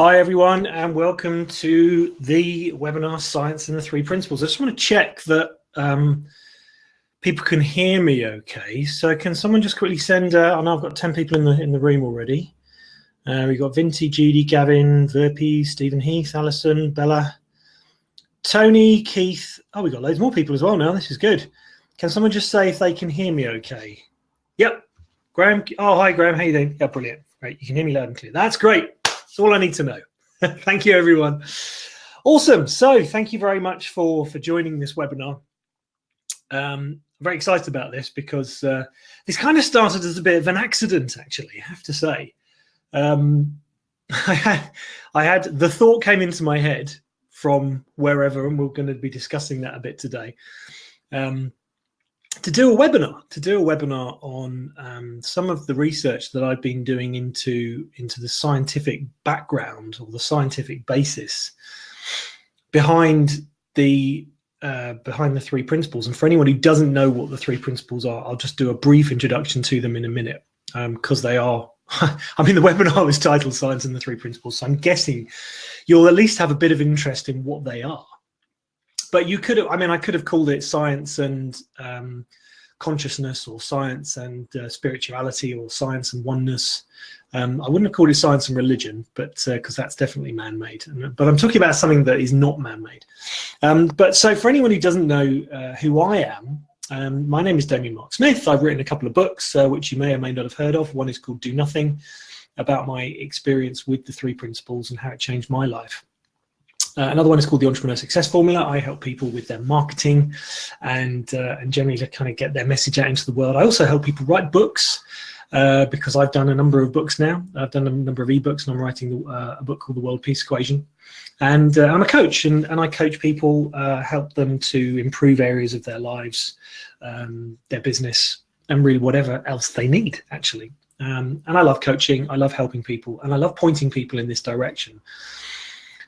Hi everyone, and welcome to the webinar Science and the Three Principles. I just want to check that people can hear me okay. So can someone just quickly send, I know I've got 10 people in the room already. We've got Vinty, Judy, Gavin, Verpi, Stephen Heath, Alison, Bella, Tony, Keith. Oh, we've got loads more people as well now. This is good. Can someone just say if they can hear me okay? Yep. Graham. Oh, hi Graham. How you doing? Yeah, brilliant. Great. You can hear me loud and clear. That's great. That's all I need to know. Thank you, everyone. Awesome. So thank you very much for joining this webinar. I'm very excited about this because this kind of started as a bit of an accident, actually, I have to say. I had the thought came into my head from wherever, and we're going to be discussing that a bit today, to do a webinar on some of the research that I've been doing into the scientific background or the scientific basis behind the three principles. And for anyone who doesn't know what the three principles are, I'll just do a brief introduction to them in a minute, because they are, I mean, the webinar was titled Science and the Three Principles, so I'm guessing you'll at least have a bit of interest in what they are. But you could have, I mean, I could have called it Science and Consciousness, or Science and Spirituality, or Science and Oneness. I wouldn't have called it Science and Religion, but because that's definitely man-made. But I'm talking about something that is not man-made. But so for anyone who doesn't know who I am, my name is Damien Mark Smith. I've written a couple of books, which you may or may not have heard of. One is called Do Nothing, about my experience with the three principles and how it changed my life. Another one is called the Entrepreneur Success Formula. I help people with their marketing and generally to kind of get their message out into the world. I also help people write books because I've done a number of books now. I've done a number of ebooks, and I'm writing a book called The World Peace Equation. And I'm a coach, and I coach people, help them to improve areas of their lives, their business, and really whatever else they need, actually. And I love coaching, I love helping people, and I love pointing people in this direction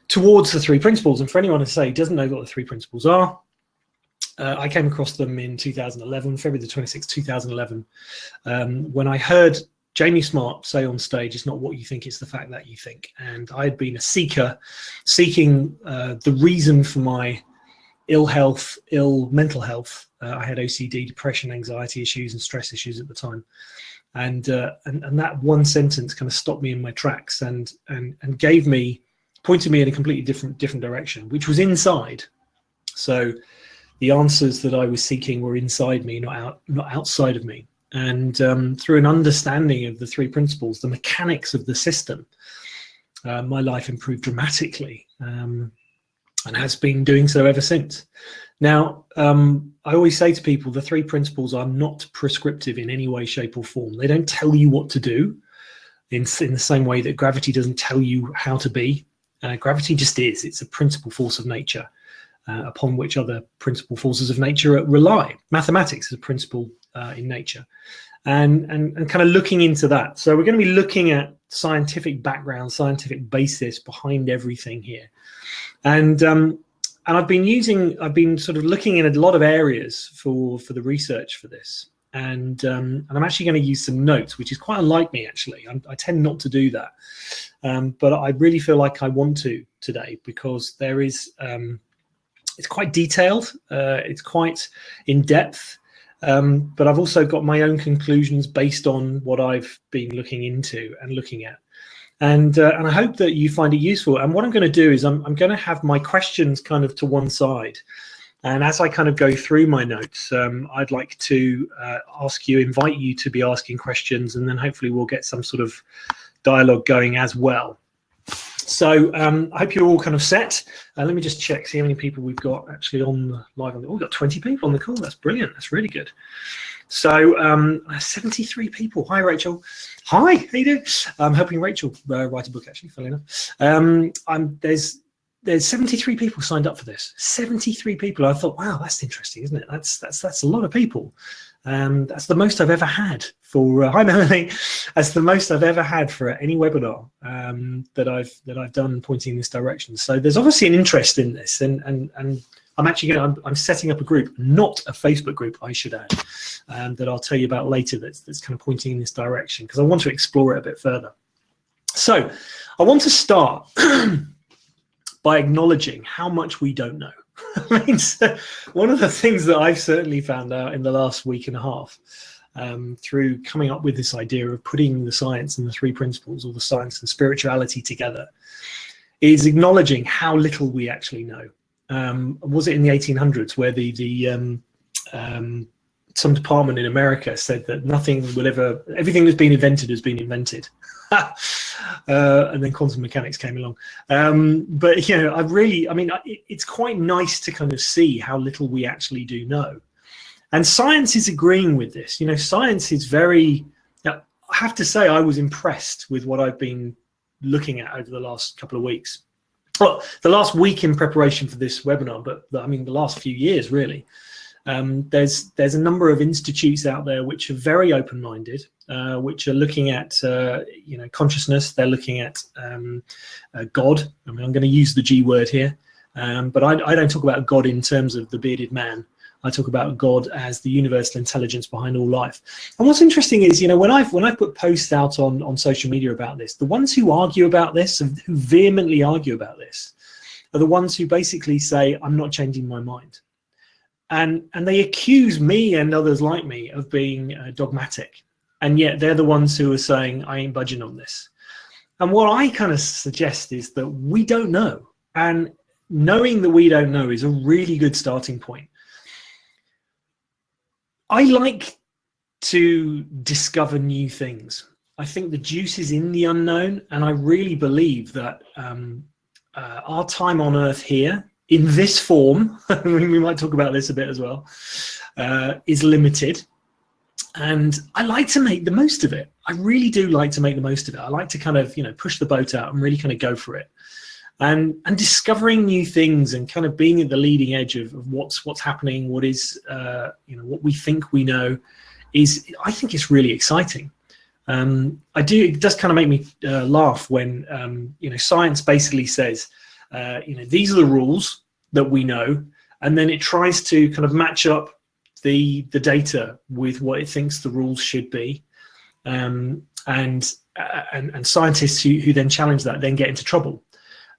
towards the three principles. And for anyone who doesn't know what the three principles are, I came across them in 2011, February the 26th, 2011, when I heard Jamie Smart say on stage, "It's not what you think, it's the fact that you think." And I had been a seeker, seeking the reason for my ill mental health. I had OCD, depression, anxiety issues, and stress issues at the time. And that one sentence kind of stopped me in my tracks and pointed me in a completely different direction, which was inside. So the answers that I was seeking were inside me, not outside of me. And through an understanding of the three principles, the mechanics of the system, my life improved dramatically, and has been doing so ever since. Now, I always say to people, the three principles are not prescriptive in any way, shape, or form. They don't tell you what to do in the same way that gravity doesn't tell you how to be. Gravity just is. It's a principal force of nature upon which other principal forces of nature rely. Mathematics is a principle in nature, and kind of looking into that. So we're going to be looking at scientific background, scientific basis behind everything here, and I've been sort of looking in a lot of areas for the research for this, and I'm actually going to use some notes, which is quite unlike me, actually. I tend not to do that, but I really feel like I want to today, because there is it's quite detailed, it's quite in depth, but I've also got my own conclusions based on what I've been looking into and looking at, and I hope that you find it useful. And what I'm going to do is I'm going to have my questions kind of to one side. And as I kind of go through my notes, I'd like to invite you to be asking questions, and then hopefully we'll get some sort of dialogue going as well. So I hope you're all kind of set. Let me just check, see how many people we've got actually on live. Oh, we've got 20 people on the call. That's brilliant. That's really good. So 73 people. Hi, Rachel. Hi, how you doing? I'm helping Rachel write a book, actually, funnily enough. There's 73 people signed up for this. 73 people. I thought, wow, that's interesting, isn't it? That's a lot of people. That's the most I've ever had for. Hi, Melanie. That's the most I've ever had for any webinar that I've done pointing in this direction. So there's obviously an interest in this, and I'm setting up a group, not a Facebook group, I should add, that I'll tell you about later. That's kind of pointing in this direction, because I want to explore it a bit further. So I want to start by acknowledging how much we don't know. I mean, so one of the things that I've certainly found out in the last week and a half, through coming up with this idea of putting the science and the three principles, or the science and spirituality together, is acknowledging how little we actually know. Was it in the 1800s where some department in America said that everything that's been invented has been invented. And then quantum mechanics came along. But it's quite nice to kind of see how little we actually do know. And science is agreeing with this. Science is I have to say, I was impressed with what I've been looking at over the last couple of weeks. Well, the last week in preparation for this webinar, but I mean the last few years really. There's a number of institutes out there which are very open-minded, which are looking at consciousness. They're looking at God. I mean, I'm going to use the G word here, but I don't talk about God in terms of the bearded man. I talk about God as the universal intelligence behind all life. And what's interesting is, when I put posts out on social media about this, the ones who argue about this, and who vehemently argue about this, are the ones who basically say, I'm not changing my mind. And they accuse me and others like me of being dogmatic. And yet they're the ones who are saying, I ain't budging on this. And what I kind of suggest is that we don't know. And knowing that we don't know is a really good starting point. I like to discover new things. I think the juice is in the unknown. And I really believe that our time on Earth here, in this form, we might talk about this a bit as well, is limited. And I like to make the most of it. I really do like to make the most of it. I like to kind of, push the boat out and really kind of go for it. And discovering new things and kind of being at the leading edge of what's happening, what is, what we think we know, I think it's really exciting. It does kind of make me laugh when, science basically says, these are the rules that we know, and then it tries to kind of match up the data with what it thinks the rules should be, and scientists who then challenge that then get into trouble.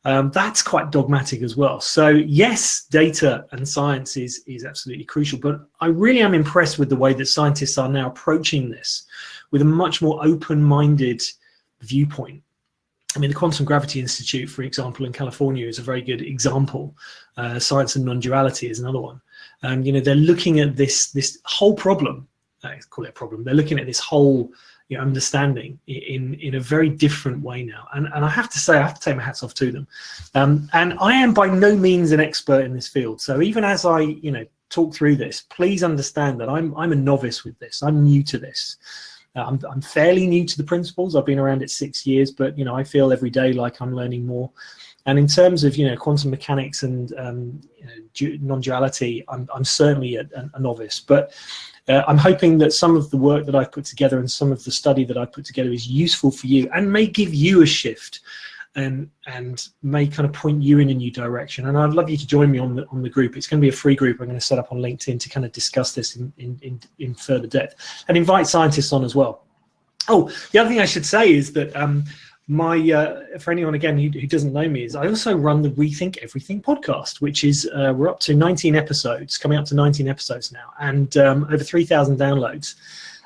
That's quite dogmatic as well. So yes, data and science is absolutely crucial, but I really am impressed with the way that scientists are now approaching this with a much more open-minded viewpoint. I mean, the Quantum Gravity Institute, for example, in California is a very good example. Science and non-duality is another one. They're looking at this whole problem. I call it a problem. They're looking at this whole understanding in a very different way now. And I have to say, I have to take my hats off to them. And I am by no means an expert in this field. So even as I talk through this, please understand that I'm a novice with this. I'm new to this. I'm fairly new to the principles. I've been around it 6 years, but I feel every day like I'm learning more. And in terms of quantum mechanics and non-duality, I'm certainly a novice. But I'm hoping that some of the work that I've put together and some of the study that I've put together is useful for you and may give you a shift and may kind of point you in a new direction. And I'd love you to join me on the group. It's going to be a free group I'm going to set up on LinkedIn to kind of discuss this in further depth and invite scientists on as well. Oh, the other thing I should say is that for anyone again who doesn't know me, is I also run the Rethink Everything podcast, which is we're up to 19 episodes, coming up to 19 episodes now, and over 3,000 downloads.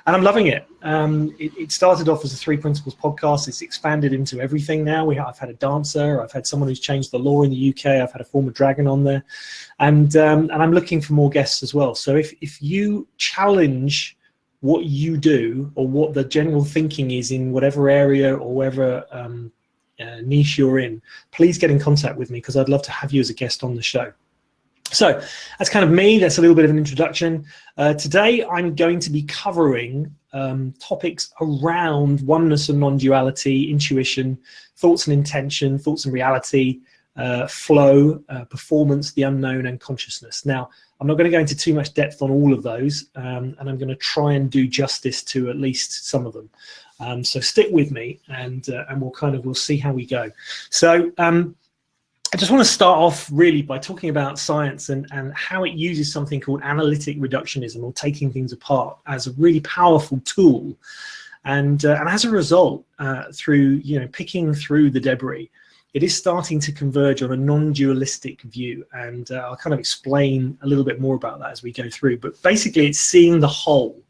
And I'm loving it. It started off as a Three Principles podcast. It's expanded into everything now. I've had a dancer. I've had someone who's changed the law in the UK. I've had a former dragon on there. And I'm looking for more guests as well. So if you challenge what you do or what the general thinking is in whatever area or whatever niche you're in, please get in contact with me, because I'd love to have you as a guest on the show. So that's kind of me. That's a little bit of an introduction. Today, I'm going to be covering topics around oneness and non-duality, intuition, thoughts and intention, thoughts and reality, flow, performance, the unknown, and consciousness. Now, I'm not going to go into too much depth on all of those, and I'm going to try and do justice to at least some of them. So stick with me, and we'll see how we go. So I just want to start off really by talking about science and how it uses something called analytic reductionism, or taking things apart, as a really powerful tool And as a result, through picking through the debris, it is starting to converge on a non-dualistic view. And I'll kind of explain a little bit more about that as we go through. But basically, it's seeing the whole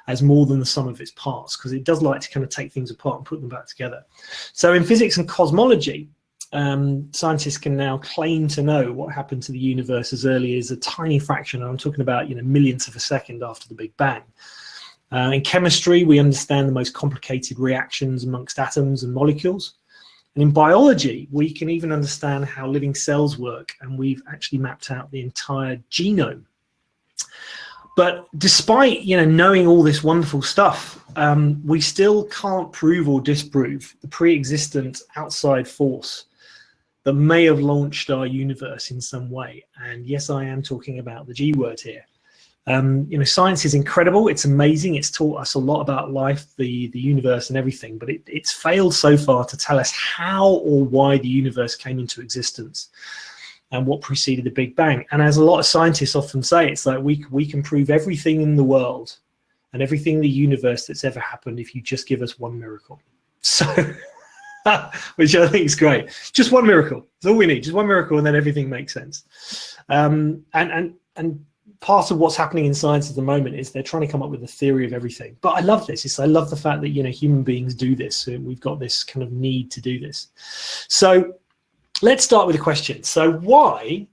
as more than the sum of its parts, because it does like to kind of take things apart and put them back together. So in physics and cosmology, scientists can now claim to know what happened to the universe as early as a tiny fraction. I'm talking about millionths of a second after the Big Bang. In chemistry, we understand the most complicated reactions amongst atoms and molecules. And in biology, we can even understand how living cells work, and we've actually mapped out the entire genome. But despite knowing all this wonderful stuff, we still can't prove or disprove the pre-existent outside force that may have launched our universe in some way. And yes, I am talking about the G word here. Science is incredible. It's amazing. It's taught us a lot about life, the universe and everything, but it's failed so far to tell us how or why the universe came into existence and what preceded the Big Bang. And as a lot of scientists often say, it's like we can prove everything in the world and everything in the universe that's ever happened if you just give us one miracle. So, which I think is great. Just one miracle. That's all we need. Just one miracle, and then everything makes sense. And part of what's happening in science at the moment is they're trying to come up with a theory of everything. But I love this. I love the fact that human beings do this. So we've got this kind of need to do this. So let's start with a question. So why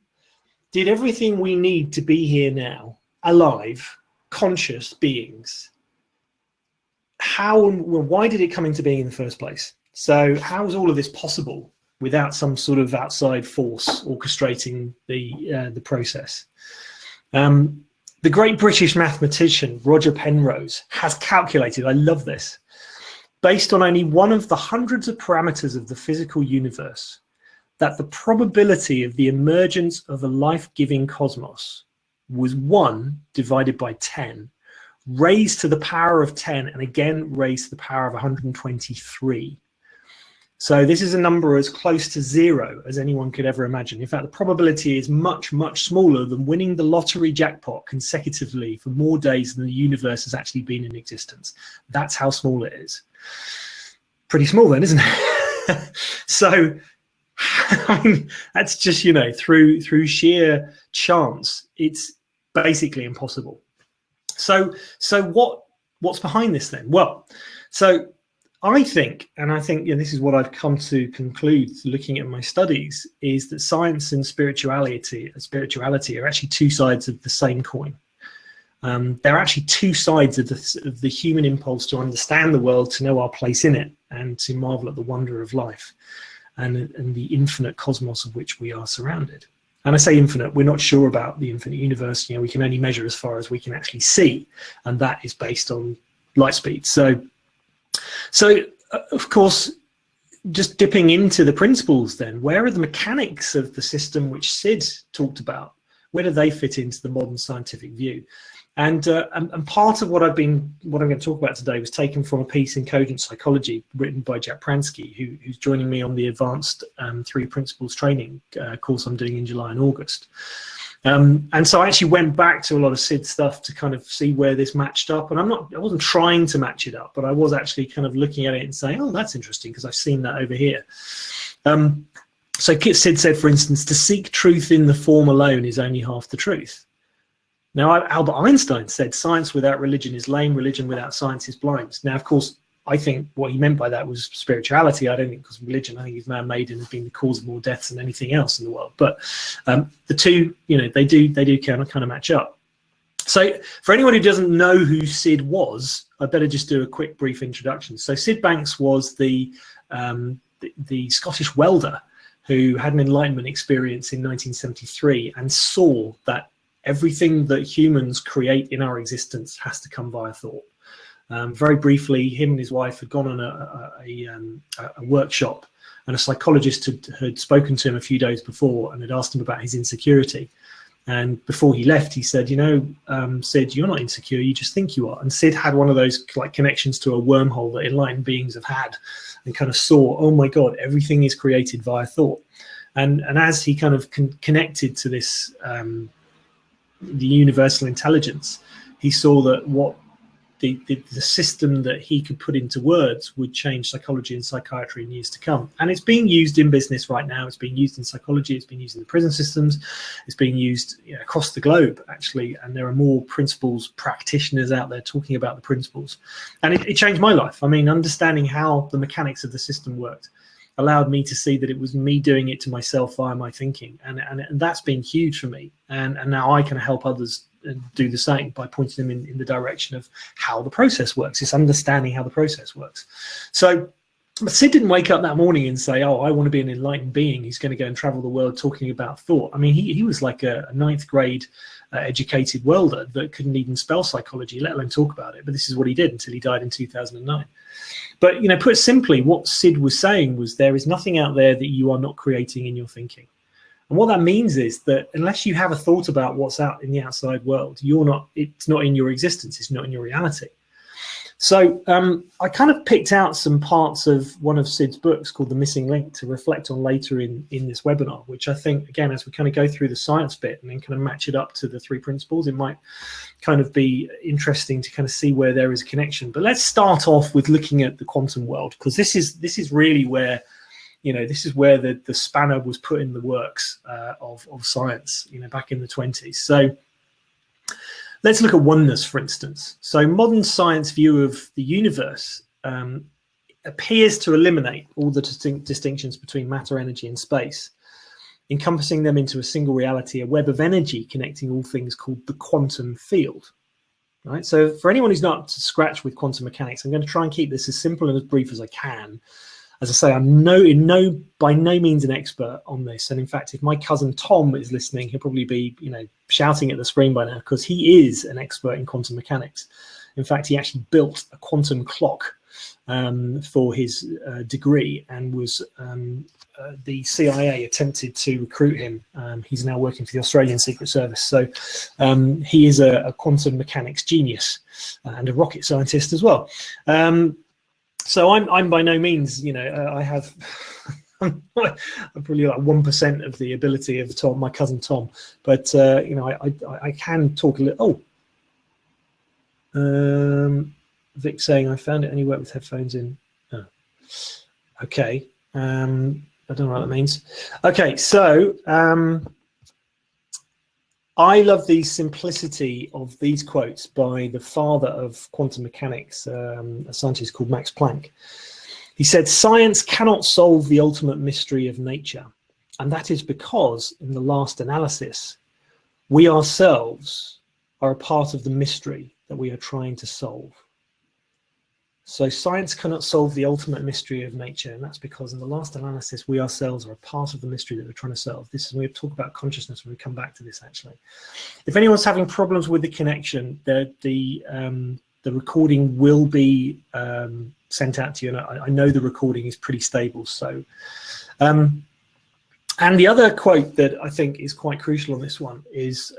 did everything we need to be here now, alive, conscious beings, why did it come into being in the first place? So how is all of this possible without some sort of outside force orchestrating the process? The great British mathematician Roger Penrose has calculated, I love this, based on only one of the hundreds of parameters of the physical universe, that the probability of the emergence of a life-giving cosmos was 1 divided by 10, raised to the power of 10, and again raised to the power of 123. So this is a number as close to 0 as anyone could ever imagine. In fact, the probability is much, much smaller than winning the lottery jackpot consecutively for more days than the universe has actually been in existence. That's how small it is. Pretty small then, isn't it? So I mean, that's just, through sheer chance, it's basically impossible. So what's behind this then? Well, so I think this is what I've come to conclude looking at my studies, is that science and spirituality are actually two sides of the same coin. They're actually two sides of the human impulse to understand the world, to know our place in it, and to marvel at the wonder of life and the infinite cosmos of which we are surrounded. And I say infinite, we're not sure about the infinite universe. We can only measure as far as we can actually see, and that is based on light speed. So of course, just dipping into the principles then, where are the mechanics of the system which Sid talked about? Where do they fit into the modern scientific view? And part of what I'm going to talk about today was taken from a piece in Cogent Psychology written by Jack Pransky, who's joining me on the advanced 3 principles training course I'm doing in July and August. And so I actually went back to a lot of Sid stuff to kind of see where this matched up. And I wasn't trying to match it up, but I was actually kind of looking at it and saying, oh, that's interesting because I've seen that over here. So Sid said, for instance, to seek truth in the form alone is only half the truth. Now, Albert Einstein said, science without religion is lame, religion without science is blind. Now, of course, I think what he meant by that was spirituality. I don't think it was religion. I think it's man-made and has been the cause of more deaths than anything else in the world. But the two, they do kind of match up. So for anyone who doesn't know who Sid was, I better just do a quick brief introduction. So Sid Banks was the Scottish welder who had an Enlightenment experience in 1973 and saw that everything that humans create in our existence has to come via thought. Very briefly, him and his wife had gone on a workshop, and a psychologist had spoken to him a few days before and had asked him about his insecurity. And before he left, he said, Sid, you're not insecure, you just think you are. And Sid had one of those like connections to a wormhole that enlightened beings have had, and kind of saw, oh my God, everything is created via thought. And as he kind of connected to this, the universal intelligence, he saw that what the system that he could put into words would change psychology and psychiatry in years to come. And it's being used in business right now. It's being used in psychology. It's being used in the prison systems. It's being used across the globe, actually. And there are more principles practitioners out there talking about the principles. And it changed my life. I mean, understanding how the mechanics of the system worked allowed me to see that it was me doing it to myself via my thinking. And that's been huge for me. And now I can help others do the same by pointing them in the direction of how the process works. It's understanding how the process works. So Sid didn't wake up that morning and say, oh, I want to be an enlightened being who's going to go and travel the world talking about thought. I mean, he was like a ninth grade educated welder that couldn't even spell psychology, let alone talk about it. But this is what he did until he died in 2009. But, put simply, what Sid was saying was there is nothing out there that you are not creating in your thinking. And what that means is that unless you have a thought about what's out in the outside world, it's not in your existence, it's not in your reality. So I kind of picked out some parts of one of Sid's books called The Missing Link to reflect on later in this webinar, which I think, again, as we kind of go through the science bit and then kind of match it up to the 3 principles, it might kind of be interesting to kind of see where there is a connection. But let's start off with looking at the quantum world, because this is really where this is where the spanner was put in the works of science, back in the 20s. So let's look at oneness, for instance. So modern science view of the universe appears to eliminate all the distinctions between matter, energy, and space, encompassing them into a single reality, a web of energy connecting all things called the quantum field. Right. So for anyone who's not to scratch with quantum mechanics, I'm going to try and keep this as simple and as brief as I can. As I say, I'm by no means an expert on this. And in fact, if my cousin Tom is listening, he'll probably be, shouting at the screen by now, because he is an expert in quantum mechanics. In fact, he actually built a quantum clock for his degree, and was the CIA attempted to recruit him. He's now working for the Australian Secret Service. So he is a quantum mechanics genius and a rocket scientist as well. So I'm by no means, I have, I'm probably like 1% of the ability of Tom, my cousin Tom, but I can talk a little. Vic saying I found it only worked with headphones in. Oh. Okay, I don't know what that means. Okay, so I love the simplicity of these quotes by the father of quantum mechanics, a scientist called Max Planck. He said, "Science cannot solve the ultimate mystery of nature, and that is because, in the last analysis, we ourselves are a part of the mystery that we are trying to solve." So science cannot solve the ultimate mystery of nature, and that's because in the last analysis, we ourselves are a part of the mystery that we're trying to solve. This is when we talk about consciousness, when we come back to this, actually. If anyone's having problems with the connection, the recording will be sent out to you, and I know the recording is pretty stable. So, and the other quote that I think is quite crucial on this one is,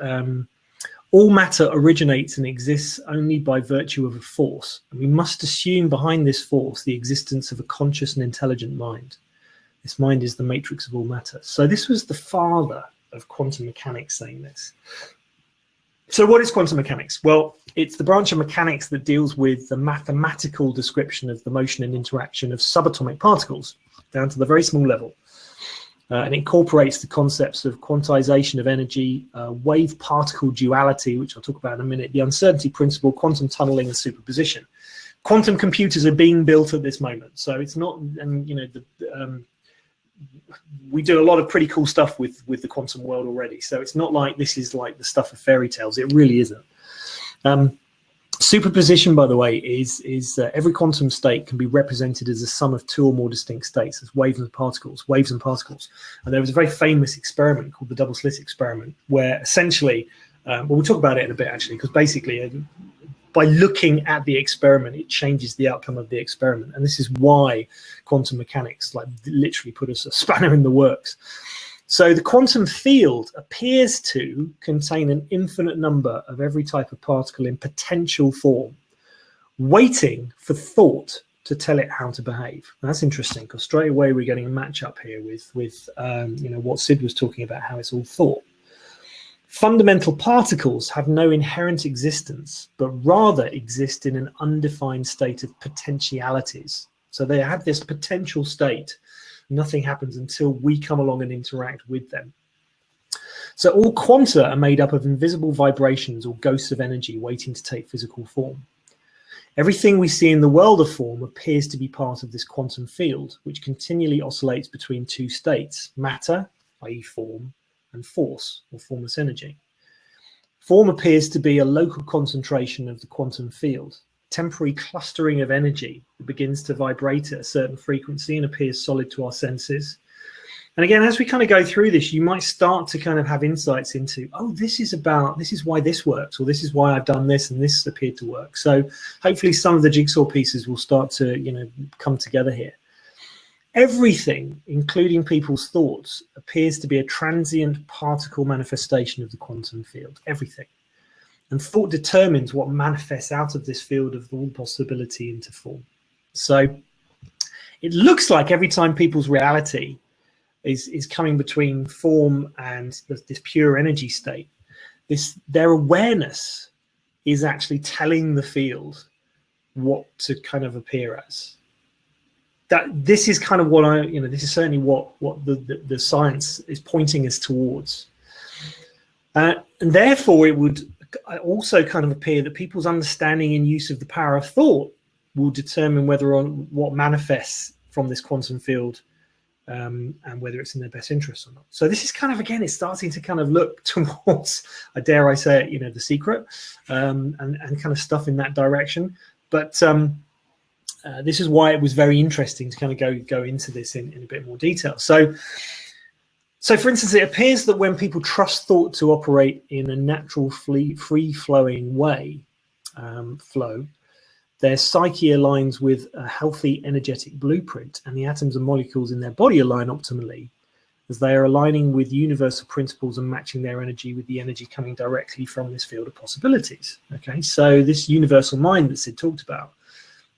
"All matter originates and exists only by virtue of a force, and we must assume behind this force the existence of a conscious and intelligent mind. This mind is the matrix of all matter." So this was the father of quantum mechanics saying this. So what is quantum mechanics? Well, it's the branch of mechanics that deals with the mathematical description of the motion and interaction of subatomic particles down to the very small level. And incorporates the concepts of quantization of energy, wave-particle duality, which I'll talk about in a minute, the uncertainty principle, quantum tunneling, and superposition. Quantum computers are being built at this moment, so it's not, and we do a lot of pretty cool stuff with the quantum world already. So it's not like this is like the stuff of fairy tales. It really isn't. Superposition, by the way, is every quantum state can be represented as a sum of 2 or more distinct states, as waves and particles. And there was a very famous experiment called the double slit experiment, where essentially, we'll talk about it in a bit, actually, because basically, by looking at the experiment, it changes the outcome of the experiment. And this is why quantum mechanics literally put us a spanner in the works. So the quantum field appears to contain an infinite number of every type of particle in potential form, waiting for thought to tell it how to behave. And that's interesting, because straight away we're getting a match up here with what Sid was talking about, how it's all thought. Fundamental particles have no inherent existence, but rather exist in an undefined state of potentialities. So they have this potential state. Nothing happens until we come along and interact with them. So all quanta are made up of invisible vibrations or ghosts of energy waiting to take physical form. Everything we see in the world of form appears to be part of this quantum field, which continually oscillates between two states: matter, i.e. form, and force, or formless energy. Form appears to be a local concentration of the quantum field, temporary clustering of energy that begins to vibrate at a certain frequency and appears solid to our senses. And again, as we kind of go through this, you might start to kind of have insights into, oh, this is why this works, or this is why I've done this and this appeared to work. So hopefully some of the jigsaw pieces will start to, you know, come together here. Everything, including people's thoughts, appears to be a transient particle manifestation of the quantum field. Everything. And thought determines what manifests out of this field of all possibility into form. So it looks like every time people's reality is coming between form and this pure energy state, their awareness is actually telling the field what to kind of appear as. This is kind of what this is certainly what the science is pointing us towards. And therefore it would also kind of appear that people's understanding and use of the power of thought will determine whether or what manifests from this quantum field, and whether it's in their best interest or not. So this is kind of, again, it's starting to kind of look towards, dare I say it, you know, The Secret, and kind of stuff in that direction. But this is why it was very interesting to kind of go into this in a bit more detail. So for instance, it appears that when people trust thought to operate in a natural, free-flowing way, their psyche aligns with a healthy energetic blueprint, and the atoms and molecules in their body align optimally, as they are aligning with universal principles and matching their energy with the energy coming directly from this field of possibilities. Okay, so this universal mind that Sid talked about.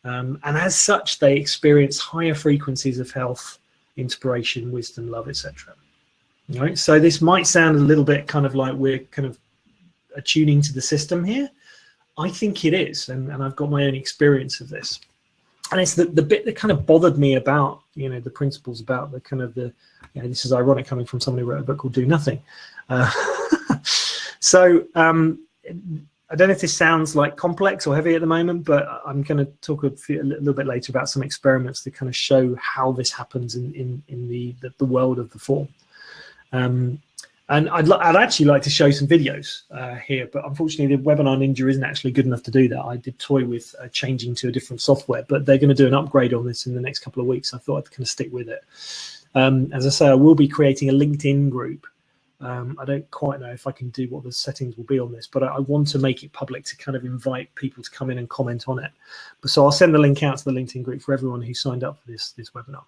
And as such, they experience higher frequencies of health, inspiration, wisdom, love, etc. Right? So this might sound a little bit kind of like we're kind of attuning to the system here. I think it is, and I've got my own experience of this. And it's the bit that kind of bothered me about, you know, the principles, about the kind of the, you know, this is ironic coming from someone who wrote a book called Do Nothing. So I don't know if this sounds like complex or heavy at the moment, but I'm going to talk a little bit later about some experiments that kind of show how this happens in the world of the form. And I'd actually like to show some videos here, but unfortunately the Webinar Ninja isn't actually good enough to do that. I did toy with changing to a different software, but they're going to do an upgrade on this in the next couple of weeks. I thought I'd kind of stick with it. As I say, I will be creating a LinkedIn group. I don't quite know if I can do what the settings will be on this, but I want to make it public to kind of invite people to come in and comment on it. So I'll send the link out to the LinkedIn group for everyone who signed up for this webinar.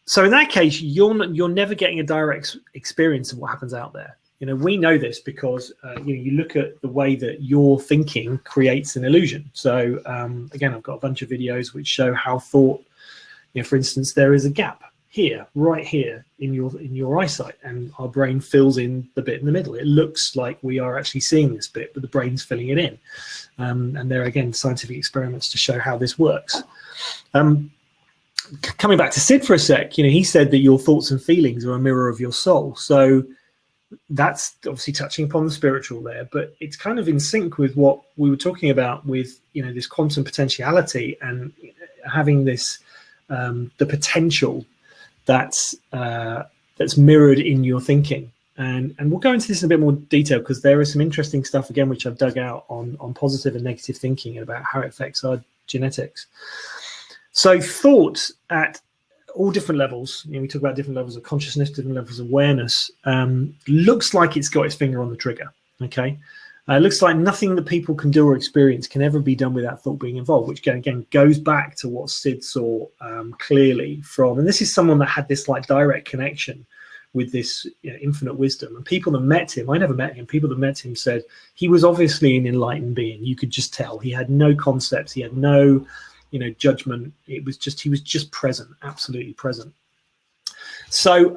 So in that case, you're never getting a direct experience of what happens out there. You know, we know this because you look at the way that your thinking creates an illusion. So again, I've got a bunch of videos which show how thought, you know, for instance, there is a gap here, right here in your eyesight, and our brain fills in the bit in the middle. It looks like we are actually seeing this bit, but the brain's filling it in. And there are, again, scientific experiments to show how this works. Coming back to Sid for a sec, you know, he said that your thoughts and feelings are a mirror of your soul. So that's obviously touching upon the spiritual there, but it's kind of in sync with what we were talking about with, you know, this quantum potentiality and having this the potential that's mirrored in your thinking. And we'll go into this in a bit more detail, because there is some interesting stuff, again, which I've dug out on positive and negative thinking and about how it affects our genetics. So thought at all different levels, you know, we talk about different levels of consciousness, different levels of awareness, looks like it's got its finger on the trigger, okay? It looks like nothing that people can do or experience can ever be done without thought being involved, which again goes back to what Sid saw clearly from, and this is someone that had this like direct connection with this, you know, infinite wisdom. And people that met him, I never met him, people that met him said he was obviously an enlightened being. You could just tell he had no concepts, he had no, you know, judgment. It was just, he was just present, absolutely present. So,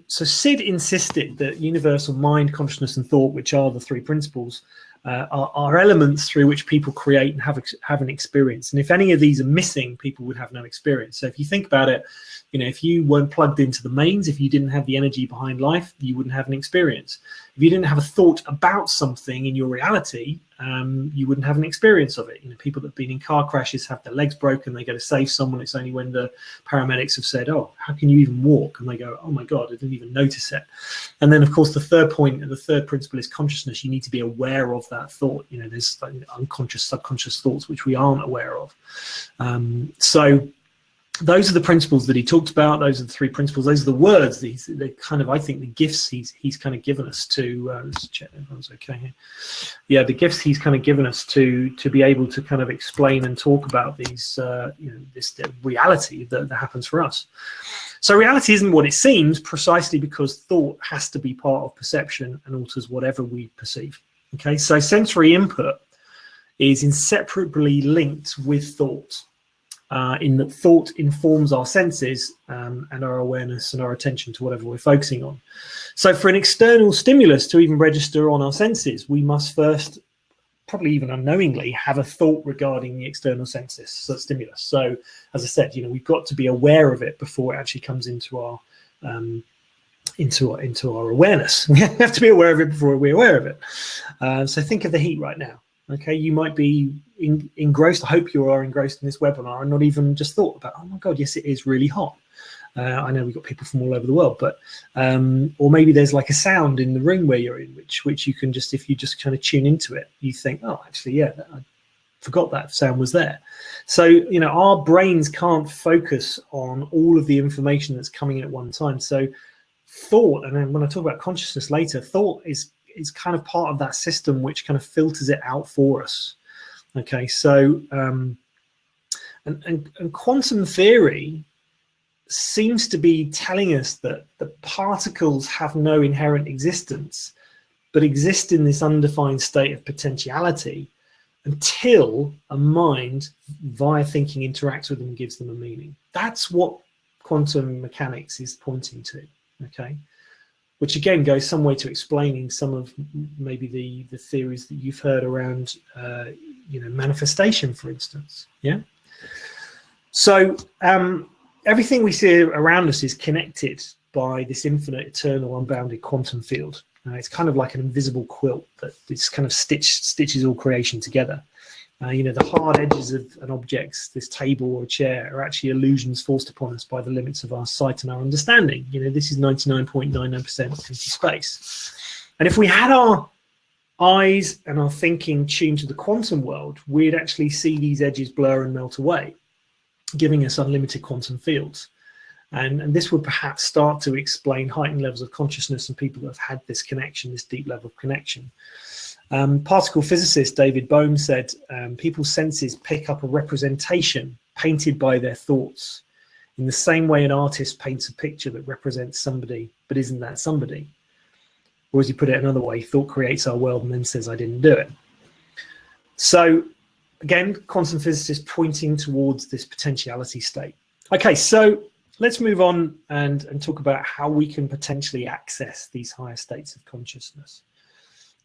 so Sid insisted that universal mind, consciousness, and thought, which are the three principles, are elements through which people create and have an experience. And if any of these are missing, people would have no experience. So if you think about it, you know, if you weren't plugged into the mains, if you didn't have the energy behind life, you wouldn't have an experience. If you didn't have a thought about something in your reality, you wouldn't have an experience of it. You know, people that have been in car crashes, have their legs broken, they go to save someone. It's only when the paramedics have said, "Oh, how can you even walk?" And they go, "Oh my God, I didn't even notice it." And then, of course, the third point, the third principle is consciousness. You need to be aware of that thought. You know, there's like unconscious, subconscious thoughts which we aren't aware of. So those are the principles that he talked about. Those are the three principles. Those are the words. They kind of, I think, the gifts he's kind of given us to. Let's check everyone's okay here. Yeah, the gifts he's kind of given us to be able to kind of explain and talk about these, you know, this reality that happens for us. So reality isn't what it seems, precisely because thought has to be part of perception and alters whatever we perceive. Okay, so sensory input is inseparably linked with thought. In that thought informs our senses and our awareness and our attention to whatever we're focusing on. So for an external stimulus to even register on our senses, we must first, probably even unknowingly, have a thought regarding the external senses, so stimulus. So as I said, you know, we've got to be aware of it before it actually comes into our awareness. We have to be aware of it before we're aware of it. So think of the heat right now. Okay, you might be engrossed. I hope you are engrossed in this webinar and not even just thought about, oh my God, yes, it is really hot. I know we've got people from all over the world, but or maybe there's like a sound in the room where you're in, which you can just, if you just kind of tune into it, you think, oh, actually, yeah, I forgot that sound was there. So, you know, our brains can't focus on all of the information that's coming in at one time. So thought, and then when I talk about consciousness later, thought is kind of part of that system which kind of filters it out for us. Okay, so and quantum theory seems to be telling us that the particles have no inherent existence, but exist in this undefined state of potentiality until a mind via thinking interacts with them and gives them a meaning. That's what quantum mechanics is pointing to. Okay, which again goes some way to explaining some of maybe the theories that you've heard around, you know, manifestation, for instance. Yeah. So everything we see around us is connected by this infinite, eternal, unbounded quantum field. It's kind of like an invisible quilt that it's kind of stitches all creation together. You know, the hard edges of an object, this table or chair, are actually illusions forced upon us by the limits of our sight and our understanding. You know, this is 99.99% empty space. And if we had our eyes and our thinking tuned to the quantum world, we'd actually see these edges blur and melt away, giving us unlimited quantum fields. And this would perhaps start to explain heightened levels of consciousness and people that have had this connection, this deep level of connection. Particle physicist David Bohm said, people's senses pick up a representation painted by their thoughts in the same way an artist paints a picture that represents somebody, but isn't that somebody? Or as you put it another way, thought creates our world and then says, I didn't do it. So again, quantum physicists pointing towards this potentiality state. Okay, so let's move on and talk about how we can potentially access these higher states of consciousness.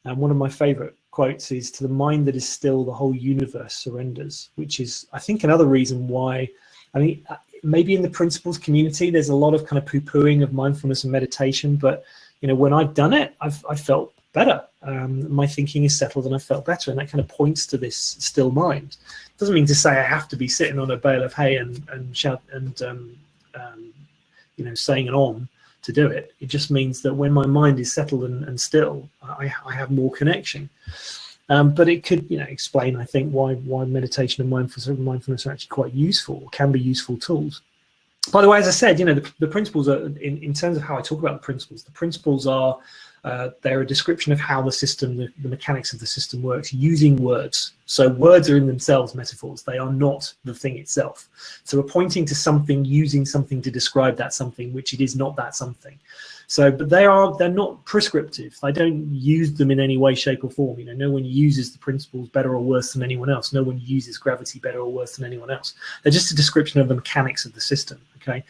And one of my favorite quotes is, to the mind that is still, the whole universe surrenders, which is, I think, another reason why, I mean, maybe in the principles community, there's a lot of kind of poo-pooing of mindfulness and meditation, but, you know, when I've done it, I've felt better. My thinking is settled and I felt better. And that kind of points to this still mind. It doesn't mean to say I have to be sitting on a bale of hay and shout and, you know, saying an om to do it. It just means that when my mind is settled and still, I have more connection. But it could, you know, explain, I think, why meditation and mindfulness are actually quite useful, or can be useful tools. By the way, as I said, you know, the principles are, in terms of how I talk about the principles are, they're a description of how the system, the mechanics of the system works using words. So words are in themselves metaphors. They are not the thing itself. So we're pointing to something, using something to describe that something, which it is not that something. So, but they're not prescriptive. I don't use them in any way, shape, or form. You know, no one uses the principles better or worse than anyone else. No one uses gravity better or worse than anyone else. They're just a description of the mechanics of the system. Okay,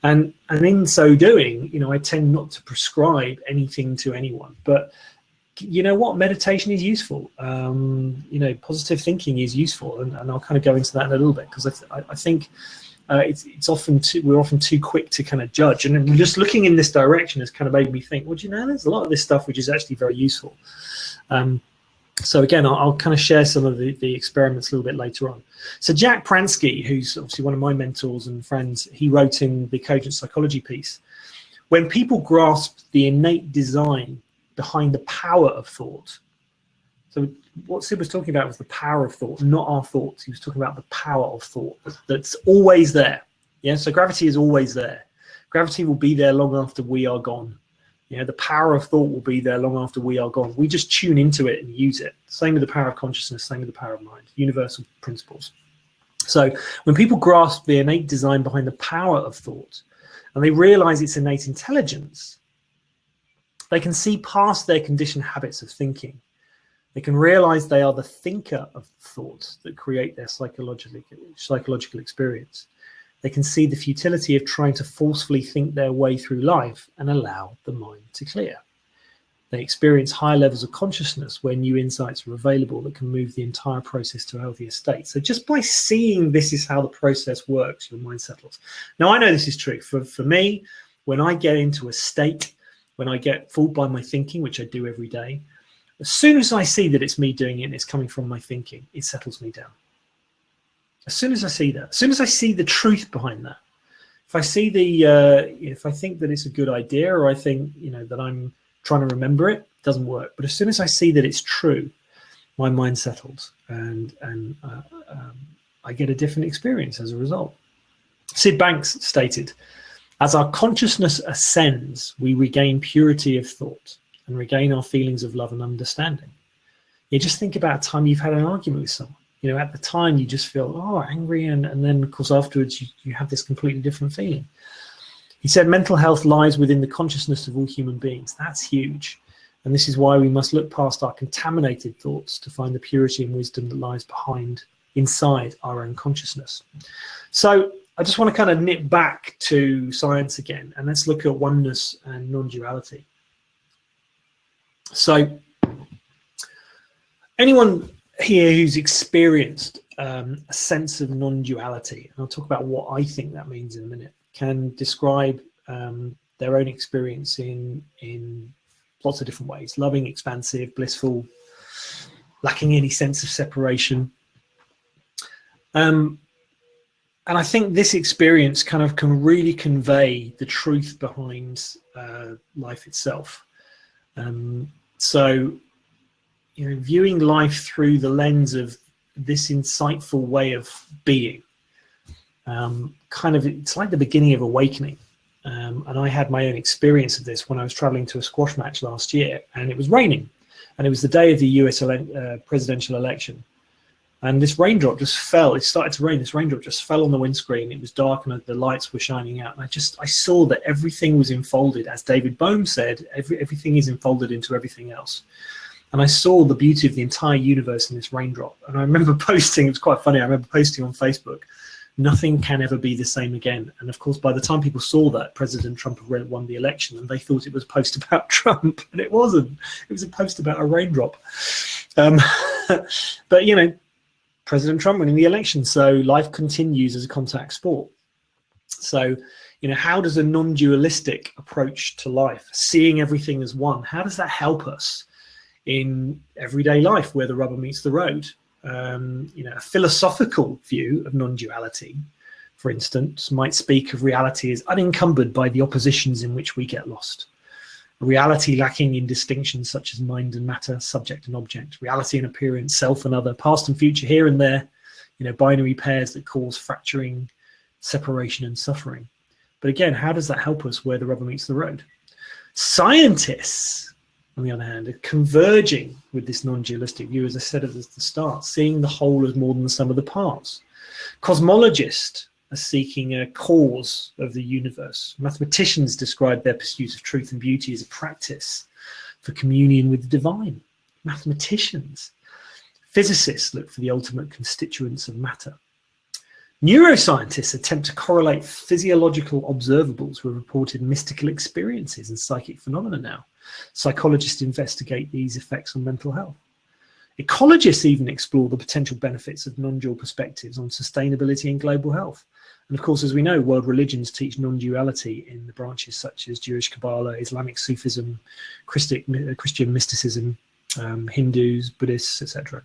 and in so doing, you know, I tend not to prescribe anything to anyone. But you know what, meditation is useful. You know, positive thinking is useful, and I'll kind of go into that in a little bit, because I think. It's often we're often too quick to kind of judge, and just looking in this direction has kind of made me think, well, you know, there's a lot of this stuff which is actually very useful. So again, I'll kind of share some of the experiments a little bit later on. So Jack Pransky, who's obviously one of my mentors and friends, he wrote in the Cogent Psychology piece, when people grasp the innate design behind the power of thought. So what Sid was talking about was the power of thought, not our thoughts. He was talking about the power of thought that's always there. Yeah, so gravity is always there. Gravity will be there long after we are gone. You know, the power of thought will be there long after we are gone. We just tune into it and use it. Same with the power of consciousness, same with the power of mind, universal principles. So when people grasp the innate design behind the power of thought, and they realize its innate intelligence, they can see past their conditioned habits of thinking. They can realize they are the thinker of thoughts that create their psychological experience. They can see the futility of trying to forcefully think their way through life and allow the mind to clear. They experience higher levels of consciousness where new insights are available that can move the entire process to a healthier state. So just by seeing this is how the process works, your mind settles. Now, I know this is true. For me, when I get into a state, when I get fooled by my thinking, which I do every day, as soon as I see that it's me doing it and it's coming from my thinking, it settles me down. As soon as I see that, as soon as I see the truth behind that, if I see if I think that it's a good idea, or I think, you know, that I'm trying to remember it, it doesn't work. But as soon as I see that it's true, my mind settles, and I get a different experience as a result. Sid Banks stated, as our consciousness ascends, we regain purity of thought and regain our feelings of love and understanding. You just think about a time you've had an argument with someone. You know, at the time you just feel, oh, angry, and then of course afterwards you have this completely different feeling. He said mental health lies within the consciousness of all human beings. That's huge. And this is why we must look past our contaminated thoughts to find the purity and wisdom that lies inside our own consciousness. So I just want to kind of nip back to science again, and let's look at oneness and non-duality. So anyone here who's experienced a sense of non-duality, and I'll talk about what I think that means in a minute, can describe their own experience in lots of different ways: loving, expansive, blissful, lacking any sense of separation. And I think this experience kind of can really convey the truth behind life itself. So, you know, viewing life through the lens of this insightful way of being, kind of, it's like the beginning of awakening. And I had my own experience of this when I was traveling to a squash match last year, and it was raining, and it was the day of the US presidential election. And this raindrop just fell. It started to rain. This raindrop just fell on the windscreen. It was dark and the lights were shining out. And I saw that everything was enfolded. As David Bohm said, everything is enfolded into everything else. And I saw the beauty of the entire universe in this raindrop. And I remember posting, it was quite funny, I remember posting on Facebook, nothing can ever be the same again. And of course, by the time people saw that, President Trump had won the election, and they thought it was a post about Trump. And it wasn't. It was a post about a raindrop. But, you know, President Trump winning the election, so life continues as a contact sport. So, you know, how does a non-dualistic approach to life, seeing everything as one, how does that help us in everyday life where the rubber meets the road? You know, a philosophical view of non-duality, for instance, might speak of reality as unencumbered by the oppositions in which we get lost. A reality lacking in distinctions such as mind and matter, subject and object, reality and appearance, self and other, past and future, here and there, you know, binary pairs that cause fracturing, separation and suffering. But again, how does that help us where the rubber meets the road? Scientists, on the other hand, are converging with this non-dualistic view, as I said at the start, seeing the whole as more than the sum of the parts. Cosmologists are seeking a cause of the universe. Mathematicians describe their pursuit of truth and beauty as a practice for communion with the divine. Mathematicians. Physicists look for the ultimate constituents of matter. Neuroscientists attempt to correlate physiological observables with reported mystical experiences and psychic phenomena now. Psychologists investigate these effects on mental health. Ecologists even explore the potential benefits of non-dual perspectives on sustainability and global health. And of course, as we know, world religions teach non-duality in the branches such as Jewish Kabbalah, Islamic Sufism, Christian mysticism, Hindus, Buddhists, etc.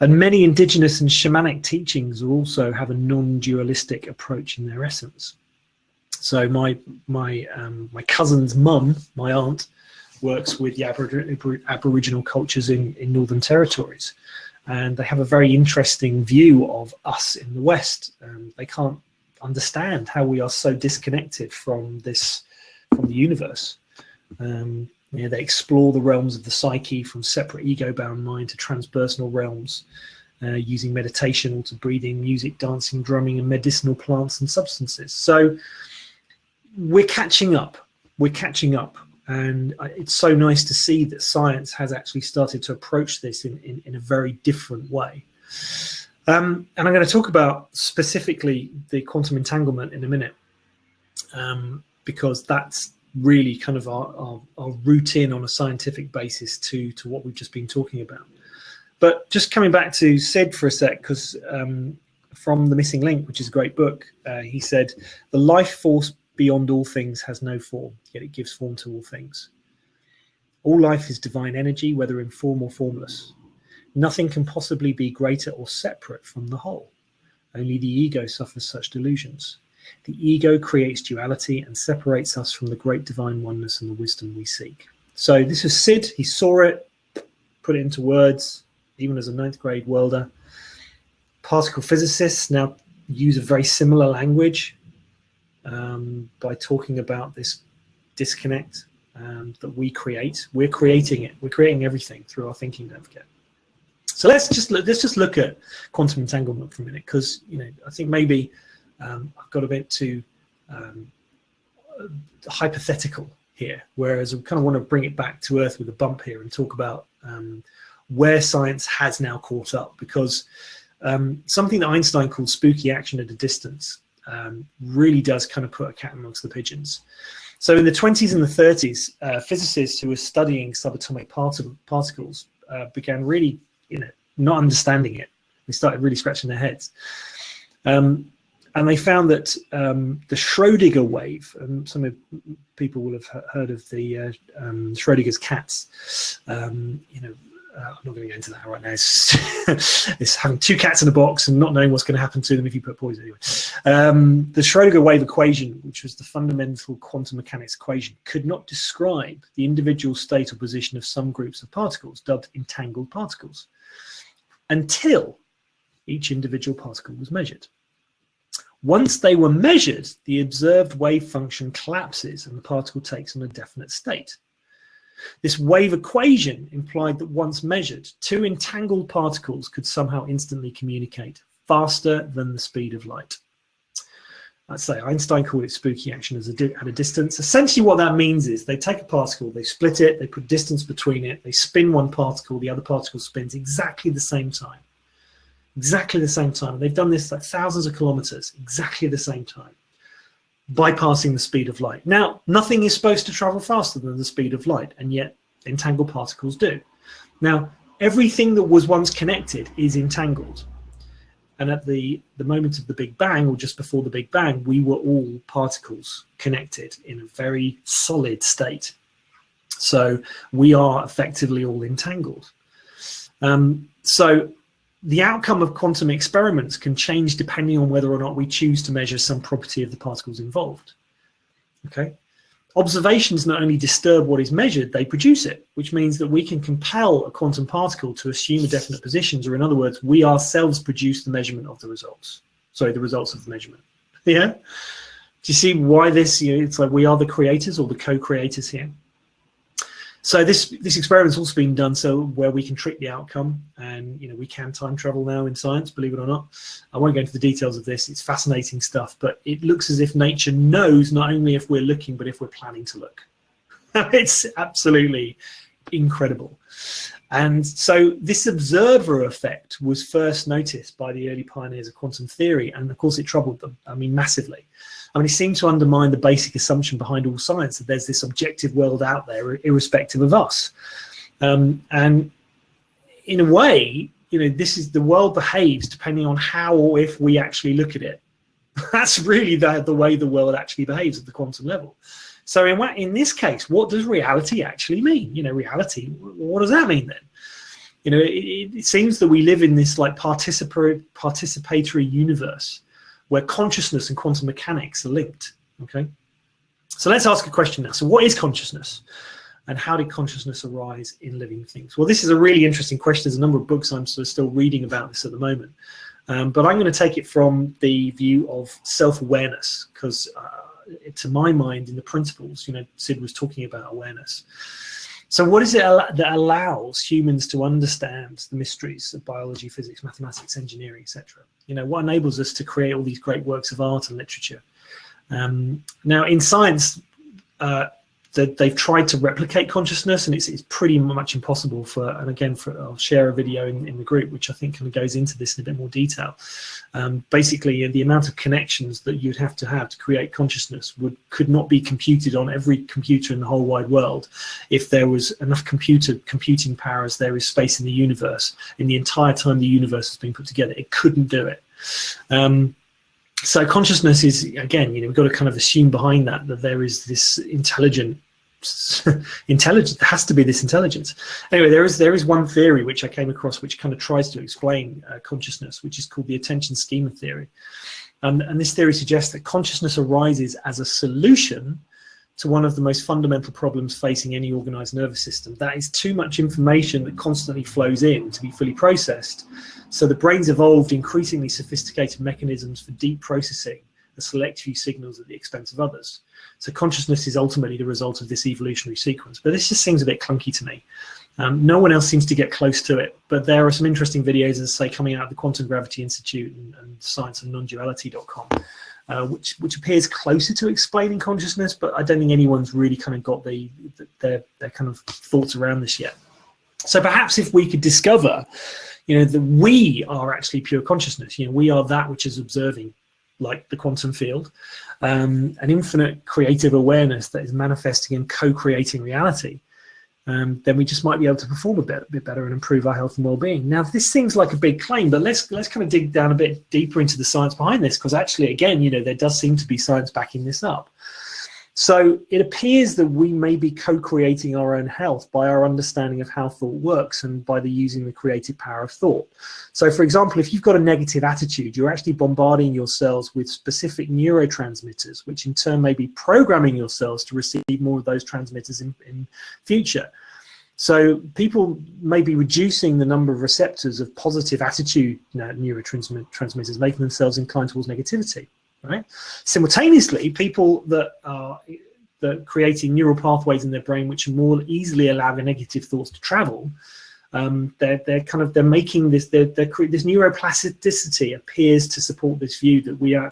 And many indigenous and shamanic teachings also have a non-dualistic approach in their essence. So my cousin's mum, my aunt, works with the Aboriginal cultures in Northern Territories, and they have a very interesting view of us in the West. They can't understand how we are so disconnected from the universe. They explore the realms of the psyche, from separate ego-bound mind to transpersonal realms, using meditation, to breathing, music, dancing, drumming, and medicinal plants and substances. So we're catching up. And it's so nice to see that science has actually started to approach this in a very different way. And I'm going to talk about specifically the quantum entanglement in a minute, because that's really kind of our route in on a scientific basis to what we've just been talking about. But just coming back to Sid for a sec, because from The Missing Link, which is a great book, he said, "The life force beyond all things has no form, yet it gives form to all things. All life is divine energy, whether in form or formless. Nothing can possibly be greater or separate from the whole. Only the ego suffers such delusions. The ego creates duality and separates us from the great divine oneness and the wisdom we seek." So this is Sid. He saw it, put it into words, even as a 9th grade worlder. Particle physicists now use a very similar language by talking about this disconnect that we create. We're creating it. We're creating everything through our thinking, don't forget. So let's just look at quantum entanglement for a minute, because I think maybe I've got a bit too hypothetical here, whereas I kind of want to bring it back to earth with a bump here and talk about where science has now caught up, because something that Einstein called spooky action at a distance really does kind of put a cat amongst the pigeons. So in the 20s and the 30s, physicists who were studying subatomic particles began really, not understanding it. They started really scratching their heads. And they found that the Schrödinger wave, and some people will have heard of the Schrödinger's cats. I'm not going to go into that right now. It's having 2 cats in a box and not knowing what's going to happen to them if you put poison. Anyway, the Schrödinger wave equation, which was the fundamental quantum mechanics equation, could not describe the individual state or position of some groups of particles, dubbed entangled particles, until each individual particle was measured. Once they were measured, the observed wave function collapses and the particle takes on a definite state. This wave equation implied that once measured, 2 entangled particles could somehow instantly communicate faster than the speed of light. I'd say Einstein called it spooky action at a distance. Essentially what that means is they take a particle, they split it, they put distance between it, they spin one particle, the other particle spins exactly the same time. Exactly the same time. And they've done this like thousands of kilometers, exactly the same time, bypassing the speed of light. Now, nothing is supposed to travel faster than the speed of light, and yet entangled particles do. Now, everything that was once connected is entangled. And at the moment of the Big Bang, or just before the Big Bang, we were all particles connected in a very solid state. So we are effectively all entangled. So the outcome of quantum experiments can change depending on whether or not we choose to measure some property of the particles involved. Okay. Observations not only disturb what is measured, they produce it, which means that we can compel a quantum particle to assume a definite positions, or in other words, we ourselves produce the measurement of the results. Sorry, the results of the measurement. Yeah. Do you see why this, it's like we are the creators or the co-creators here? So this experiment's also been done so where we can trick the outcome, and we can time travel now in science, believe it or not. I won't go into the details of this. It's fascinating stuff, but it looks as if nature knows not only if we're looking, but if we're planning to look. It's absolutely incredible. And so this observer effect was first noticed by the early pioneers of quantum theory, and of course it troubled them, massively. It seemed to undermine the basic assumption behind all science, that there's this objective world out there irrespective of us. And in a way, this is the world behaves depending on how or if we actually look at it. That's really the way the world actually behaves at the quantum level. So in this case, what does reality actually mean? Reality, what does that mean then? It seems that we live in this like participatory universe where consciousness and quantum mechanics are linked. Okay, so let's ask a question now. So what is consciousness, and how did consciousness arise in living things? Well, this is a really interesting question. There's a number of books I'm still reading about this at the moment, but I'm going to take it from the view of self-awareness, because to my mind, in the principles, Sid was talking about awareness. So what is it that allows humans to understand the mysteries of biology, physics, mathematics, engineering, etc.? What enables us to create all these great works of art and literature? Now, in science, they've tried to replicate consciousness, and it's pretty much impossible and again, I'll share a video in the group, which I think kind of goes into this in a bit more detail. Basically, the amount of connections that you'd have to create consciousness could not be computed on every computer in the whole wide world if there was enough computing power as there is space in the universe. In the entire time the universe has been put together, it couldn't do it. So consciousness is, again, we've got to kind of assume behind that there is this intelligence. There has to be this intelligence. Anyway, there is one theory which I came across which kind of tries to explain consciousness, which is called the attention schema theory. And this theory suggests that consciousness arises as a solution to one of the most fundamental problems facing any organized nervous system. That is too much information that constantly flows in to be fully processed. So the brain's evolved increasingly sophisticated mechanisms for deep processing a select few signals at the expense of others. So consciousness is ultimately the result of this evolutionary sequence. But this just seems a bit clunky to me. No one else seems to get close to it. But there are some interesting videos, as I say, coming out of the Quantum Gravity Institute and science and non-duality.com, which appears closer to explaining consciousness, but I don't think anyone's really kind of got their kind of thoughts around this yet. So perhaps if we could discover, that we are actually pure consciousness, we are that which is observing, like the quantum field, an infinite creative awareness that is manifesting and co-creating reality, then we just might be able to perform a bit better and improve our health and well-being. Now, this seems like a big claim, but let's kind of dig down a bit deeper into the science behind this, because actually, again, there does seem to be science backing this up. So it appears that we may be co-creating our own health by our understanding of how thought works and by using the creative power of thought. So, for example, if you've got a negative attitude, you're actually bombarding your cells with specific neurotransmitters, which in turn may be programming your cells to receive more of those transmitters in future. So people may be reducing the number of receptors of positive attitude neurotransmitters, making themselves inclined towards negativity. Right. Simultaneously, people that are creating neural pathways in their brain which are more easily allowing negative thoughts to travel, they're making this neuroplasticity appears to support this view that we're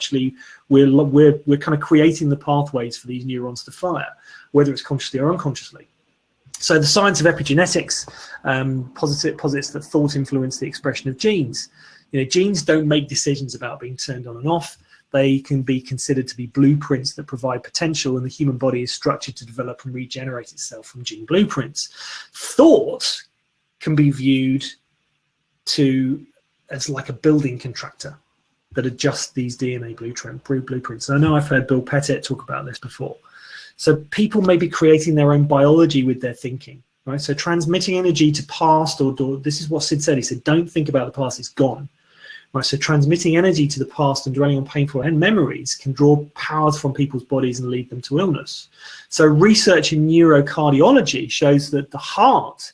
kind of creating the pathways for these neurons to fire, whether it's consciously or unconsciously. So the science of epigenetics posits that thought influences the expression of genes. Genes don't make decisions about being turned on and off. They can be considered to be blueprints that provide potential, and the human body is structured to develop and regenerate itself from gene blueprints. Thought can be viewed as like a building contractor that adjusts these DNA blueprints. And I know I've heard Bill Pettit talk about this before. So people may be creating their own biology with their thinking, right? So transmitting energy to past, or this is what Sid said. He said, don't think about the past, it's gone. Right, so transmitting energy to the past and dwelling on painful memories can draw powers from people's bodies and lead them to illness. So research in neurocardiology shows that the heart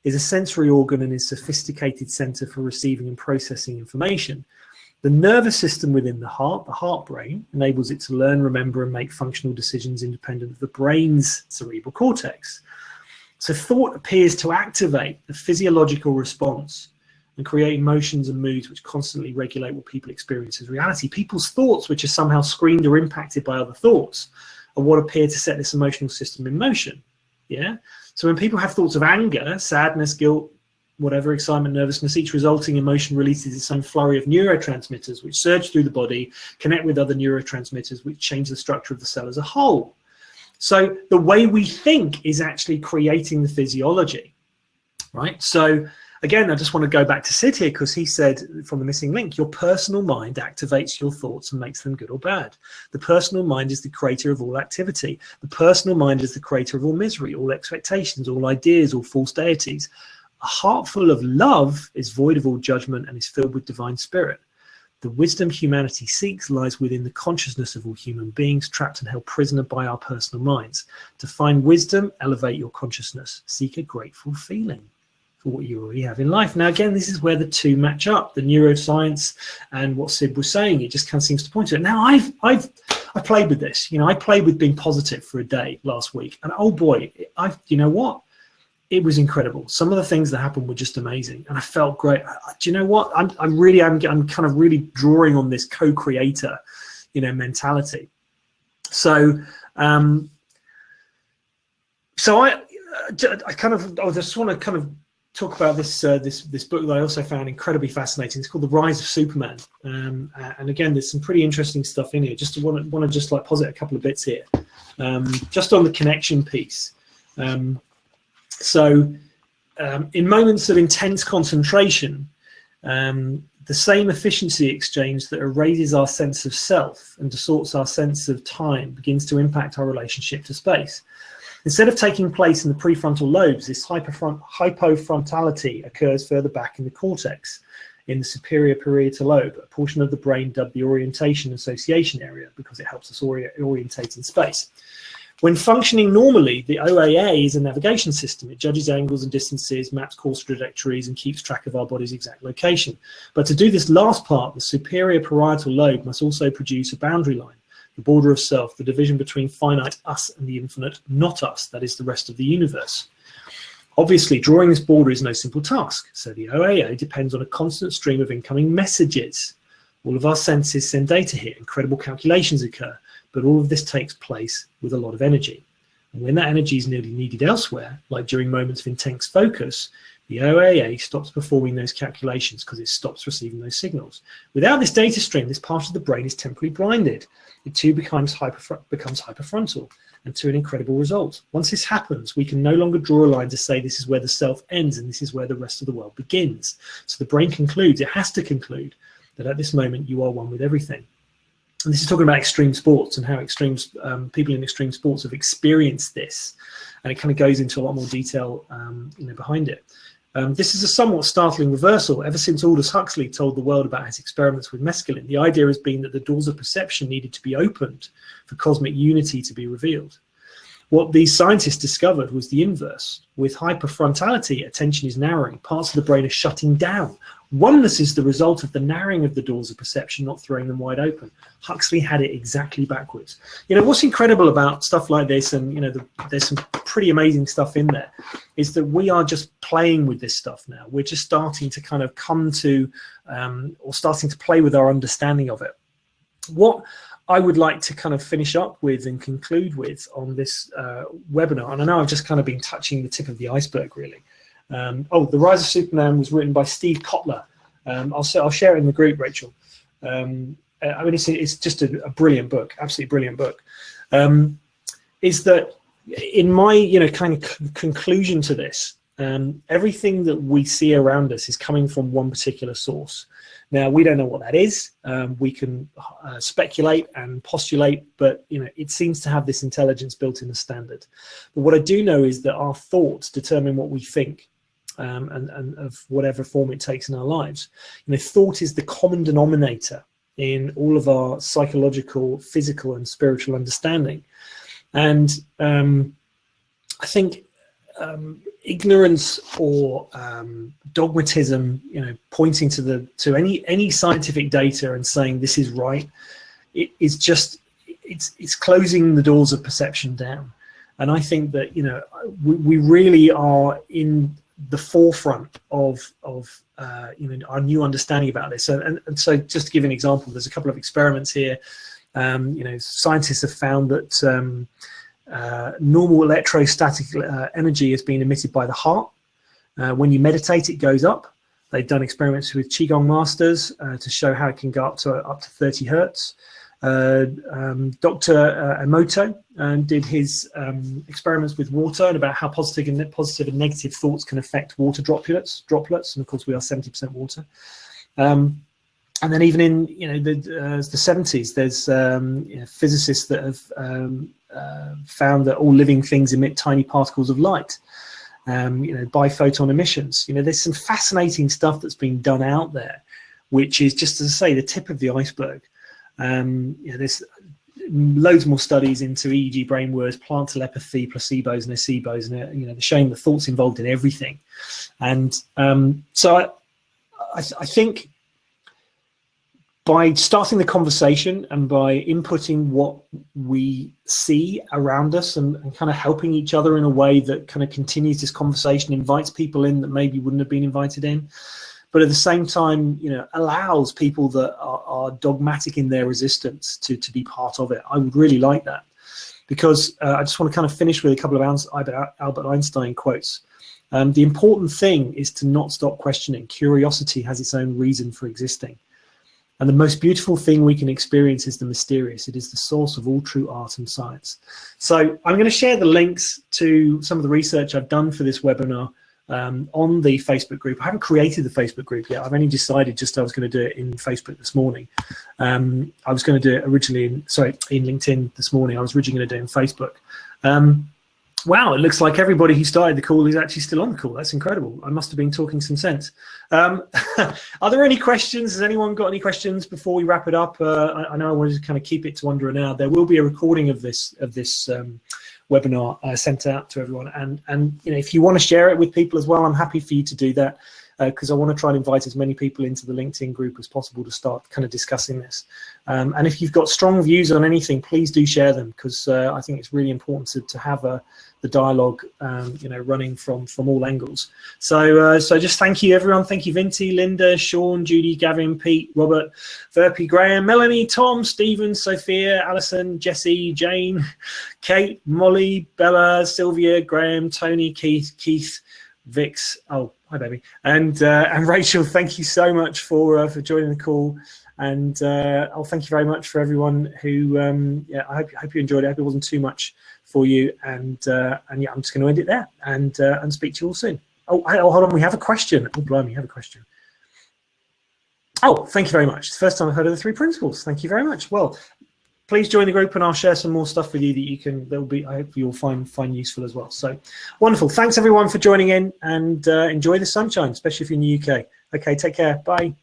is a sensory organ and is a sophisticated center for receiving and processing information. The nervous system within the heart brain, enables it to learn, remember, and make functional decisions independent of the brain's cerebral cortex. So thought appears to activate the physiological response and create emotions and moods which constantly regulate what people experience as reality. People's thoughts, which are somehow screened or impacted by other thoughts, are what appear to set this emotional system in motion. Yeah. So when people have thoughts of anger, sadness, guilt, whatever, excitement, nervousness, each resulting emotion releases its own flurry of neurotransmitters which surge through the body, connect with other neurotransmitters which change the structure of the cell as a whole. So the way we think is actually creating the physiology, right? So again, I just want to go back to Sid here, because he said from the missing link, your personal mind activates your thoughts and makes them good or bad. The personal mind is the creator of all activity. The personal mind is the creator of all misery, all expectations, all ideas, all false deities. A heart full of love is void of all judgment and is filled with divine spirit. The wisdom humanity seeks lies within the consciousness of all human beings, trapped and held prisoner by our personal minds. To find wisdom, elevate your consciousness. Seek a grateful feeling for what you already have in life. Now, again, this is where the two match up, the neuroscience and what Sid was saying. It just kind of seems to point to it. Now, I've played with this. You know, I played with being positive for a day last week, and oh boy, you know what? It was incredible. Some of the things that happened were just amazing, and I felt great. Do you know what? I'm kind of really drawing on this co-creator, you know, mentality. So, I just want to kind of talk about this this book that I also found incredibly fascinating. It's called The Rise of Superman, and again, there's some pretty interesting stuff in here. Just want to just like posit a couple of bits here, just on the connection piece. In moments of intense concentration, the same efficiency exchange that erases our sense of self and distorts our sense of time begins to impact our relationship to space. Instead of taking place in the prefrontal lobes, this hypofrontality occurs further back in the cortex, in the superior parietal lobe, a portion of the brain dubbed the orientation association area, because it helps us orientate in space. When functioning normally, the OAA is a navigation system. It judges angles and distances, maps course trajectories, and keeps track of our body's exact location. But to do this last part, the superior parietal lobe must also produce a boundary line, the border of self, the division between finite us and the infinite not us, that is the rest of the universe. Obviously, drawing this border is no simple task, so the OAA depends on a constant stream of incoming messages. All of our senses send data here, incredible calculations occur, but all of this takes place with a lot of energy. And when that energy is nearly needed elsewhere, like during moments of intense focus, the OAA stops performing those calculations because it stops receiving those signals. Without this data stream, this part of the brain is temporarily blinded. It too becomes hyperfrontal, and to an incredible result. Once this happens, we can no longer draw a line to say this is where the self ends and this is where the rest of the world begins. So the brain concludes, it has to conclude, that at this moment you are one with everything. And this is talking about extreme sports and how people in extreme sports have experienced this, and it kind of goes into a lot more detail behind it. This is a somewhat startling reversal. Ever since Aldous Huxley told the world about his experiments with mescaline, the idea has been that the doors of perception needed to be opened for cosmic unity to be revealed. What these scientists discovered was the inverse. With hyperfrontality, attention is narrowing, parts of the brain are shutting down. Oneness is the result of the narrowing of the doors of perception, not throwing them wide open. Huxley had it exactly backwards. You know, what's incredible about stuff like this, and, you know, there's some pretty amazing stuff in there, is that we are just playing with this stuff now. We're just starting to kind of come to, or starting to play with our understanding of it. What I would like to kind of finish up with and conclude with on this webinar, and I know I've just kind of been touching the tip of the iceberg, really. The Rise of Superman was written by Steve Kotler. I'll share it in the group, Rachel. I mean, it's just a brilliant book, absolutely brilliant book. Is that in my kind of conclusion to this, everything that we see around us is coming from one particular source. Now, we don't know what that is. We can speculate and postulate, but it seems to have this intelligence built in the standard. But what I do know is that our thoughts determine what we think, and of whatever form it takes in our lives. Thought is the common denominator in all of our psychological, physical, and spiritual understanding. And I think ignorance or dogmatism, pointing to any scientific data and saying this is right, it's closing the doors of perception down. And I think that, you know, we really are in the forefront of you know, our new understanding about this. And so just to give an example, there's a couple of experiments here. You know, scientists have found that normal electrostatic energy has been emitted by the heart. When you meditate, it goes up. They've done experiments with Qigong masters to show how it can go up to 30 hertz. Dr. Emoto did his experiments with water and about how positive and negative thoughts can affect water droplets. And of course, we are 70% water. And then even in, you know, the 70s, there's you know, physicists that have found that all living things emit tiny particles of light. You know, biphoton emissions. You know, there's some fascinating stuff that's been done out there, which is, just as I say, the tip of the iceberg. You know, there's loads more studies into EEG brainwaves, plant telepathy, placebos, nocebos, and you know, showing the thoughts involved in everything. And so I think by starting the conversation and by inputting what we see around us and kind of helping each other in a way that kind of continues this conversation, invites people in that maybe wouldn't have been invited in, but at the same time, you know, allows people that are dogmatic in their resistance to be part of it. I would really like that, because I just want to kind of finish with a couple of Albert Einstein quotes. The important thing is to not stop questioning. Curiosity has its own reason for existing. And the most beautiful thing we can experience is the mysterious. It is the source of all true art and science. So I'm going to share the links to some of the research I've done for this webinar on the Facebook group. I haven't created the Facebook group yet. I've only decided just I was going to do it in Facebook this morning. I was going to do it originally in LinkedIn this morning. I was originally going to do it in Facebook. Wow, it looks like everybody who started the call is actually still on the call. That's incredible. I must have been talking some sense. Are there any questions? Has anyone got any questions before we wrap it up? I know I wanted to kind of keep it to under an hour. There will be a recording of this webinar sent out to everyone. And you know, if you want to share it with people as well, I'm happy for you to do that, because I want to try and invite as many people into the LinkedIn group as possible to start kind of discussing this. And if you've got strong views on anything, please do share them, because I think it's really important to have the dialogue, you know, running from all angles. So just thank you, everyone. Thank you, Vinti, Linda, Sean, Judy, Gavin, Pete, Robert, Verpy, Graham, Melanie, Tom, Stephen, Sophia, Alison, Jesse, Jane, Kate, Molly, Bella, Sylvia, Graham, Tony, Keith, Vix. Oh, hi, baby, and Rachel. Thank you so much for joining the call. And thank you very much for everyone who. Yeah, I hope you enjoyed it. I hope it wasn't too much for you. And yeah, I'm just going to end it there and speak to you all soon. Oh, hold on. We have a question. Oh, blimey, we have a question. Oh, thank you very much. It's the first time I've heard of the 3 principles. Thank you very much. Well, please join the group and I'll share some more stuff with you that you can. I hope you'll find useful as well. So wonderful. Thanks everyone for joining in, and enjoy the sunshine, especially if you're in the UK. Okay, take care. Bye.